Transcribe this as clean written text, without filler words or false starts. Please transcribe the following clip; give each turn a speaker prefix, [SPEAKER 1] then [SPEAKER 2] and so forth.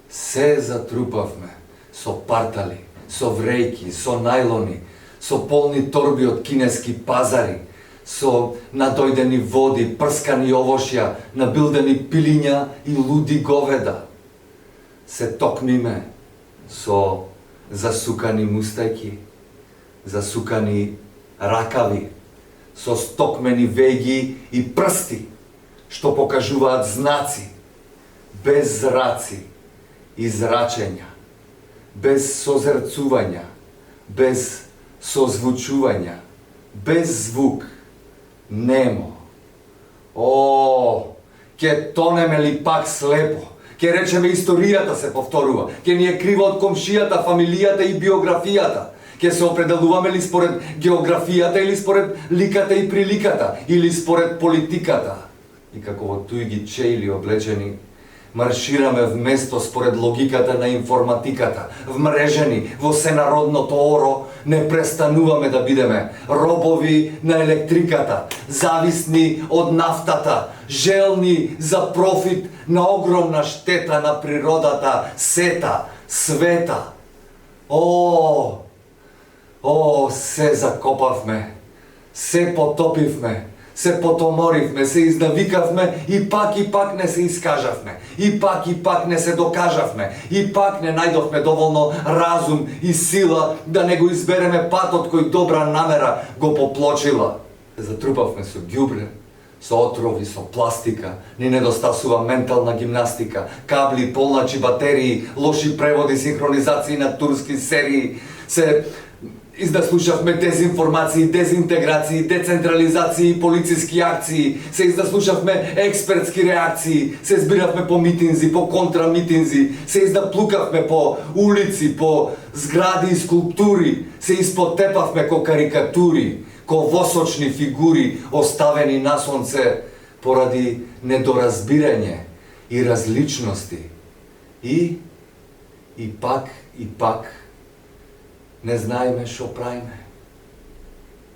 [SPEAKER 1] се затрупавме со партали, со врејки, со најлони, со полни торби од кинески пазари, со надојдени води, прскани овошја, набилдени пилиња и луди говеда. Се токмиме со засукани мустајки, засукани ракави, со стокмени веги и прсти, што покажуваат знаци, без зраци и зрачења, без созерцувања, без созвучувања, без звук, немо. О, ке тонеме ли пак слепо, ке речеме историјата се повторува, ке ни е криво од комшијата, фамилијата и биографијата, ке се определуваме ли според географијата или според ликата и приликата, или според политиката. И како во тујги чејли облечени, маршираме вместо според логиката на информатиката, вмрежени во сенародното оро, не престануваме да бидеме робови на електриката, зависни од нафтата, желни за профит на огромна штета на природата, сета, света. О, се закопавме, се потопивме, се потоморивме, се изнавикавме и пак не се искажавме, и пак не се докажавме, и пак не најдовме доволно разум и сила да не го избереме патот кој добра намера го поплочила. Затрупавме со ѓубре, со отрови, со пластика, ни недостасува ментална гимнастика, кабли, полначи батерии, лоши преводи, синхронизации на турски серии, се издаслушавме дезинформации, дезинтеграции, децентрализации, полициски акции, се издаслушавме експертски реакции, се збиравме по митинзи, по контрамитинзи, се издаплукавме по улици, по згради и скулптури, се испотепавме ко карикатури, ко восочни фигури оставени на сонце поради недоразбирање и различности. И пак не знаеме шо правиме.